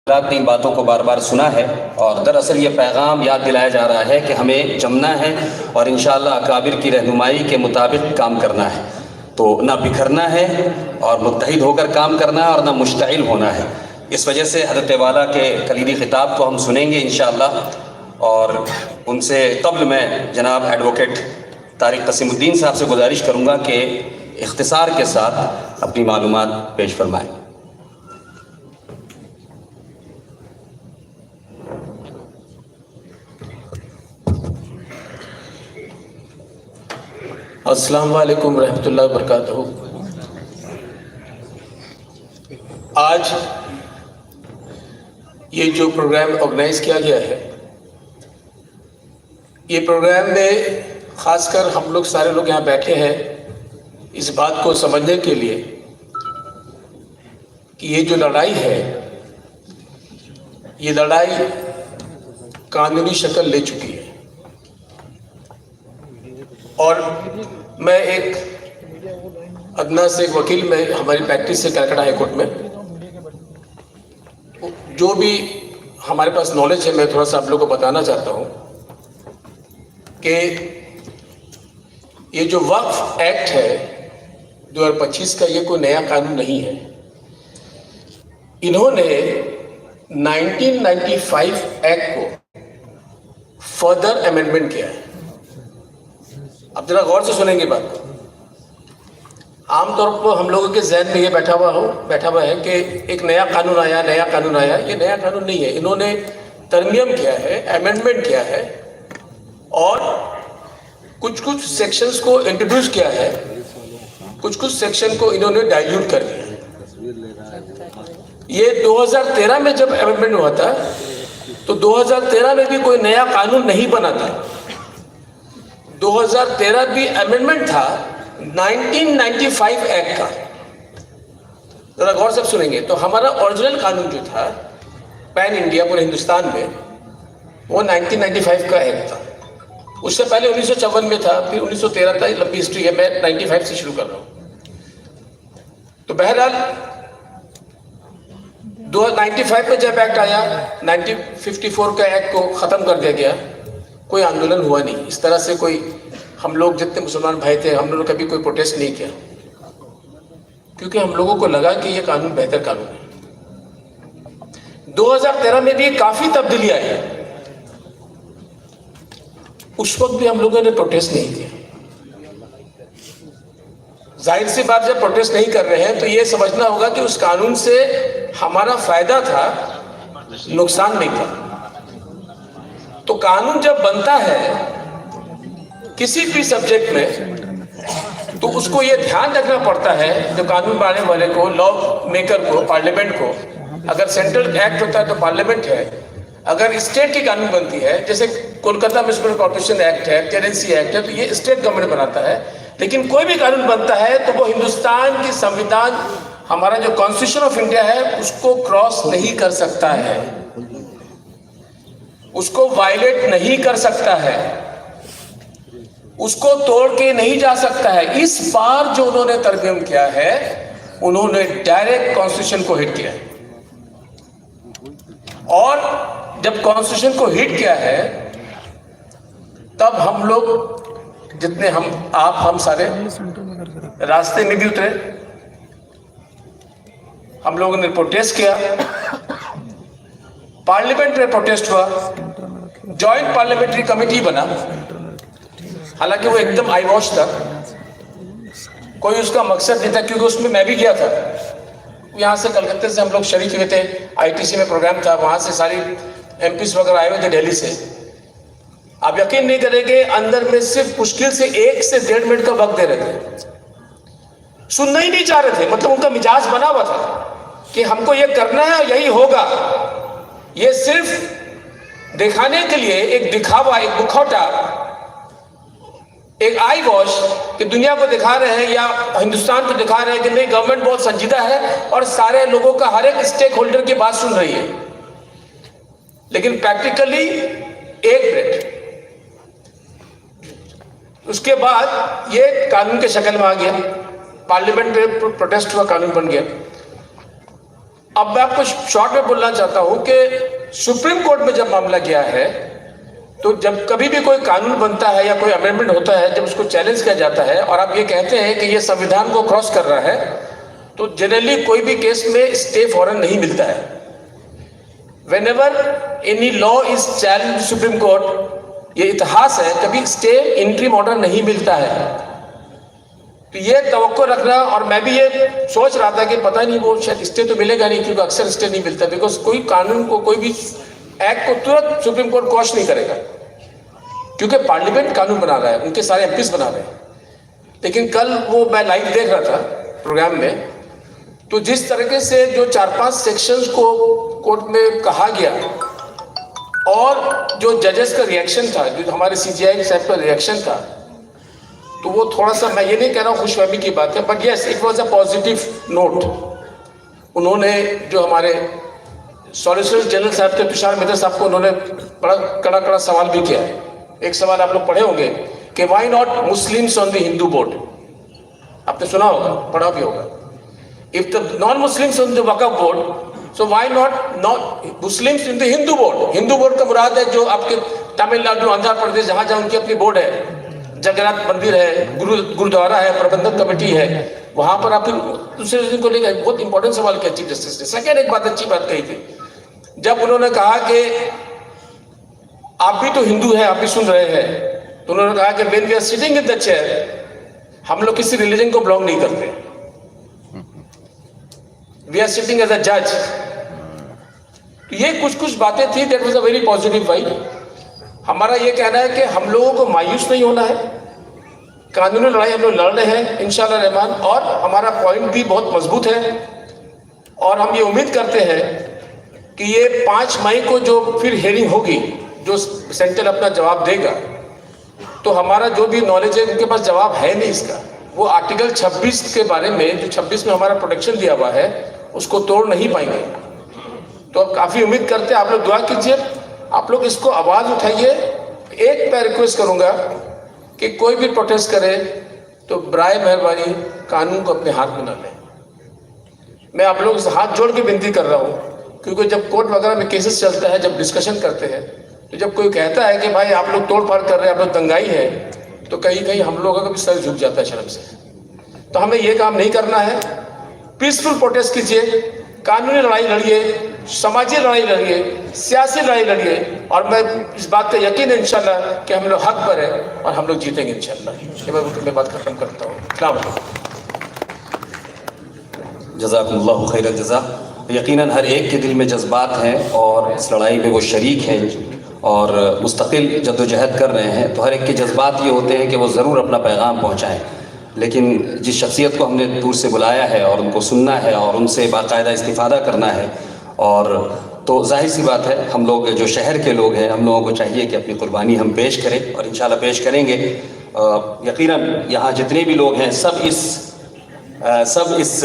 इन बातों को बार बार सुना है और दरअसल ये पैगाम याद दिलाया जा रहा है कि हमें जमना है और इंशाअल्लाह अकाबिर की रहनुमाई के मुताबिक काम करना है। तो ना बिखरना है और मुत्तहिद होकर काम करना है और ना मुश्तइल होना है। इस वजह से हज़रत वाला के कलीदी ख़िताब को हम सुनेंगे इंशाअल्लाह। और उनसे कब्ल मैं जनाब एडवोकेट तारिक क़सीमुद्दीन साहब से गुजारिश करूँगा कि इख्तिसार के साथ अपनी मालूमात पेश फरमाएँ। अस्सलाम वालेकुम रहमतुल्लाहि व बरकातहू। आज ये जो प्रोग्राम ऑर्गेनाइज किया गया है, ये प्रोग्राम में ख़ासकर हम लोग सारे लोग यहाँ बैठे हैं इस बात को समझने के लिए कि ये जो लड़ाई है, ये लड़ाई कानूनी शक्ल ले चुकी है। और मैं एक अदना से एक वकील में हमारी प्रैक्टिस से कलकत्ता हाई कोर्ट में जो भी हमारे पास नॉलेज है मैं थोड़ा सा आप लोगों को बताना चाहता हूँ कि ये जो वक्फ एक्ट है 2025 का, ये कोई नया कानून नहीं है। इन्होंने 1995 एक्ट को फर्दर अमेंडमेंट किया है। अब जरा गौर से सुनेंगे बात को। आमतौर पर हम लोगों के जहन में ये बैठा हुआ है कि एक नया कानून आया। ये नया कानून नहीं है। इन्होंने तरमीम किया है, अमेंडमेंट किया है और कुछ सेक्शंस को इंट्रोड्यूस किया है, कुछ सेक्शन को इन्होंने डाइल्यूट कर दिया है। ये 2013 में जब अमेंडमेंट हुआ था तो 2013 में भी कोई नया कानून नहीं बना था। 2013 भी अमेंडमेंट था 1995 एक्ट का। जरा गौर से सुनेंगे तो हमारा ओरिजिनल कानून जो था पैन इंडिया पूरे हिंदुस्तान में, वो 1995 का एक्ट था। उससे पहले 1954 में था, फिर 1913 था। लंबी हिस्ट्री है, मैं 95 से शुरू कर रहा हूँ। तो बहरहाल 95 में जब एक्ट आया, 1954 का एक्ट को ख़त्म कर दिया गया। कोई आंदोलन हुआ नहीं इस तरह से। कोई हम लोग जितने मुसलमान भाई थे, हम लोगों ने कभी कोई प्रोटेस्ट नहीं किया, क्योंकि हम लोगों को लगा कि ये कानून बेहतर कानून है। 2013 में भी काफ़ी तब्दीली आई। उस वक्त भी हम लोगों ने प्रोटेस्ट नहीं किया। जाहिर सी बात, जब प्रोटेस्ट नहीं कर रहे हैं तो ये समझना होगा कि उस कानून से हमारा फायदा था, नुकसान नहीं था। तो कानून जब बनता है किसी भी सब्जेक्ट में, तो उसको ये ध्यान रखना पड़ता है, जो कानून बनाने वाले को, लॉ मेकर को, पार्लियामेंट को। अगर सेंट्रल एक्ट होता है तो पार्लियामेंट है, अगर स्टेट की कानून बनती है, जैसे कोलकाता म्युनिसिपल कॉर्पोरेशन एक्ट है, टेनेंसी एक्ट है, तो ये स्टेट गवर्नमेंट बनाता है। लेकिन कोई भी कानून बनता है तो वो हिंदुस्तान की संविधान, हमारा जो कॉन्स्टिट्यूशन ऑफ इंडिया है, उसको क्रॉस नहीं कर सकता है, उसको वायलेट नहीं कर सकता है, उसको तोड़ के नहीं जा सकता है। इस बार जो उन्होंने तरमीम किया है, उन्होंने डायरेक्ट कॉन्स्टिट्यूशन को हिट किया है। और जब कॉन्स्टिट्यूशन को हिट किया है, तब हम लोग जितने हम सारे रास्ते में भी उतरे। हम लोगों ने प्रोटेस्ट किया, पार्लियामेंट में प्रोटेस्ट हुआ, जॉइंट पार्लियामेंट्री कमेटी बना। हालांकि वो एकदम आई वॉश था, कोई उसका मकसद नहीं था, क्योंकि उसमें मैं भी गया था। यहाँ से कलकत्ते से हम लोग शरीक हुए थे, आईटीसी में प्रोग्राम था, वहाँ से सारी एमपीज वगैरह आए हुए थे दिल्ली से। आप यकीन नहीं करेंगे, अंदर में सिर्फ मुश्किल से 1 से 1.5 मिनट का वक्त दे रहे थे, सुनना ही नहीं चाह रहे थे। मतलब उनका मिजाज बना हुआ था कि हमको ये करना है, यही होगा। ये सिर्फ दिखाने के लिए, एक दिखावा, एक मुखौटा, एक आई वॉश, कि दुनिया को दिखा रहे हैं या हिंदुस्तान को दिखा रहे हैं कि नहीं, गवर्नमेंट बहुत संजीदा है और सारे लोगों का, हर एक स्टेक होल्डर की बात सुन रही है। लेकिन प्रैक्टिकली 1 मिनट उसके बाद ये कानून के शक्ल में आ गया। पार्लियामेंट में प्रोटेस्ट हुआ, कानून बन गया। अब मैं आपको शॉर्ट में बोलना चाहता हूं कि सुप्रीम कोर्ट में जब मामला गया है, तो जब कभी भी कोई कानून बनता है या कोई अमेंडमेंट होता है, जब उसको चैलेंज किया जाता है और आप ये कहते हैं कि ये संविधान को क्रॉस कर रहा है, तो जनरली कोई भी केस में स्टे फौरन नहीं मिलता है। Whenever any law is challenged supreme court, ये इतिहास है, कभी स्टे इंट्रीम ऑर्डर नहीं मिलता है। तो ये तवक्को रखना, और मैं भी ये सोच रहा था कि पता नहीं वो शायद स्टे तो मिलेगा नहीं, क्योंकि अक्सर स्टे नहीं मिलता, बिकॉज कोई कानून को, कोई भी एक्ट को तुरंत सुप्रीम कोर्ट क्वॉश नहीं करेगा, क्योंकि पार्लियामेंट कानून बना रहा है, उनके सारे एमपीज बना रहे हैं। लेकिन कल वो मैं लाइव देख रहा था प्रोग्राम में, तो जिस तरीके से जो 4-5 सेक्शंस को कोर्ट में कहा गया और जो जजेस का रिएक्शन था, जो हमारे सीजीआई साहब का रिएक्शन था, तो वो थोड़ा सा, मैं ये नहीं कह रहा हूँ खुशफहमी की बात है, but yes it was a positive note. उन्होंने जो हमारे सॉलिसिटर जनरल साहब थे तुषार मेहता साहब को, उन्होंने बड़ा कड़ा सवाल भी किया है। एक सवाल आप लोग पढ़े होंगे कि why not Muslims on the Hindu board, आपने सुना होगा, पढ़ा भी होगा। If the non Muslims on the Waqf board, so why not Muslims in the Hindu board. Hindu board का मुराद है जो आपके तमिलनाडु, आंध्र प्रदेश, जहां जहां उनकी अपनी बोर्ड है, जगन्नाथ मंदिर है, गुरुद्वारा है, प्रबंधक कमेटी है, वहां पर आप दूसरे रीजन को लेकर बहुत इंपॉर्टेंट सवाल किया चीफ जस्टिस ने। सेकेंड एक बात, अच्छी बात कही थी, जब उन्होंने कहा कि आप भी तो हिंदू हैं, आप भी सुन रहे हैं, तो उन्होंने कहा कि when we are sitting in the chair, हम लोग किसी रिलीजन को बिलोंग नहीं करते, we are sitting as a जज। ये कुछ बातें थी, that was a very positive vibe. हमारा ये कहना है कि हम लोगों को मायूस नहीं होना है, कानूनी लड़ाई हम लोग लड़ रहे हैं इंशाअल्लाह रहमान, और हमारा पॉइंट भी बहुत मजबूत है, और हम ये उम्मीद करते हैं कि ये 5 मई को जो फिर हेयरिंग होगी, जो सेंटर अपना जवाब देगा, तो हमारा जो भी नॉलेज है, उनके पास जवाब है नहीं इसका, वो आर्टिकल 26 के बारे में, जो 26 में हमारा प्रोटेक्शन दिया हुआ है, उसको तोड़ नहीं पाएंगे। तो अब काफ़ी उम्मीद करते हैं, आप लोग दुआ कीजिए, आप लोग इसको आवाज़ उठाइए। एक मैं रिक्वेस्ट करूंगा कि कोई भी प्रोटेस्ट करे तो बराए मेहरबानी कानून को अपने हाथ में न लें। मैं आप लोग से हाथ जोड़ के विनती कर रहा हूँ, क्योंकि जब कोर्ट वगैरह में केसेस चलता है, जब डिस्कशन करते हैं, तो जब कोई कहता है कि भाई आप लोग तोड़ फाड़ कर रहे हैं, आप लोग दंगाई है, तो कहीं कहीं हम लोगों का भी सर झुक जाता है शर्म से। तो हमें ये काम नहीं करना है। पीसफुल प्रोटेस्ट कीजिए, कानूनी लड़ाई लड़िए, समाजी लड़ाई लड़िए, सियासी लड़ाई लड़िए, और मैं इस बात का यकीन है इंशाल्लाह कि हम लोग हक पर है और हम लोग जीतेंगे इंशाल्लाह। ये मैं बात खत्म करता हूँ। अस्सलाम वालेकुम। जज़ाकुमुल्लाहु खैरल जज़ा। यकीनन हर एक के दिल में जज्बात हैं और इस लड़ाई में वो शरीक हैं और मुस्तकिल जद्दोजहद कर रहे हैं, तो हर एक के जज्बात ये होते हैं कि वो ज़रूर अपना पैगाम पहुँचाएँ। लेकिन जिस शख्सियत को हमने दूर से बुलाया है और उनको सुनना है और उनसे बाकायदा इस्तिफ़ादा करना है, और तो जाहिर सी बात है हम लोग जो शहर के लोग हैं, हम लोगों को चाहिए कि अपनी कुर्बानी हम पेश करें, और इंशाल्लाह पेश करेंगे। यकीनन यहाँ जितने भी लोग हैं सब इस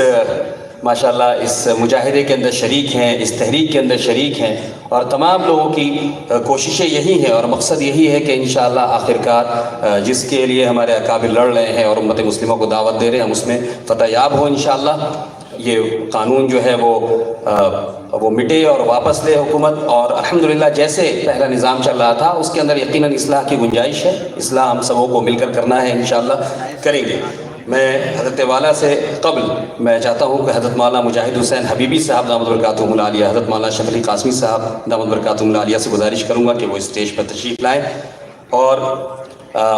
माशाल्लाह इस मुजाहिदे के अंदर शरीक हैं, इस तहरीक के अंदर शरीक हैं, और तमाम लोगों की कोशिशें यही हैं और मकसद यही है कि इंशाअल्लाह आखिरकार जिसके लिए हमारे अकाबिर लड़ रहे हैं और उम्मत मुस्लिमों को दावत दे रहे हैं, हम उसमें फतहयाब हो इंशाअल्लाह। ये कानून जो है वो मिटे और वापस ले हुकूमत, और अल्हम्दुलिल्लाह जैसे पहला निज़ाम चल रहा था उसके अंदर यकीनन इस्लाह की गुंजाइश है। इस्लाह हम सबों को मिलकर करना है, इंशाअल्लाह करेंगे। मैं हज़रत वाला से कबल मैं चाहता हूँ कि हज़रत मौलाना मुजाहिद हुसैन हबीबी साहब दामद बरकातुहुल आलिया, हज़रत मौलाना शफ़ी कासमी साहब दामद बरकातुहुल आलिया से गुजारिश करूँगा कि वो स्टेज पर तशरीफ़ लाएँ। और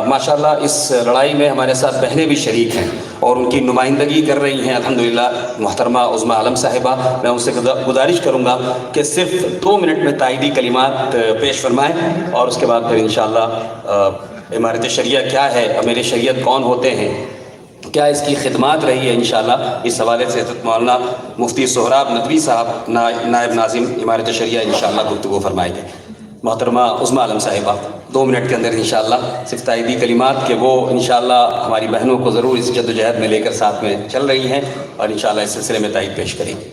माशाल्लाह इस लड़ाई में हमारे साथ बहनें भी शरीक हैं और उनकी नुमाइंदगी कर रही हैं अल्हम्दुलिल्लाह मोहतरमा उज़्मा आलम साहिबा। मैं उनसे गुजारिश करूँगा कि सिर्फ 2 मिनट में ताईदी कलिमात पेश फरमाएँ, और उसके बाद फिर इंशाअल्लाह इमारत शरिया क्या है, अमीर शरीयत कौन होते हैं, क्या इसकी खिदमात रही है, इंशाअल्लाह इस हवाले से हज़रत मौलाना मुफ्ती सोहराब नदवी साहब नायब नाज़िम इमारत शरिया इंशाअल्लाह गुफ्तगू फरमाएंगे। मोहतरमा उज़्मा आलम साहिबा 2 मिनट के अंदर इंशाअल्लाह सिर्फ ताईदी कलिमात के वो इंशाअल्लाह हमारी बहनों को ज़रूर इस जद्दोजहद में लेकर साथ में चल रही हैं, और इंशाअल्लाह इस सिलसिले में ताईद पेश करेंगे।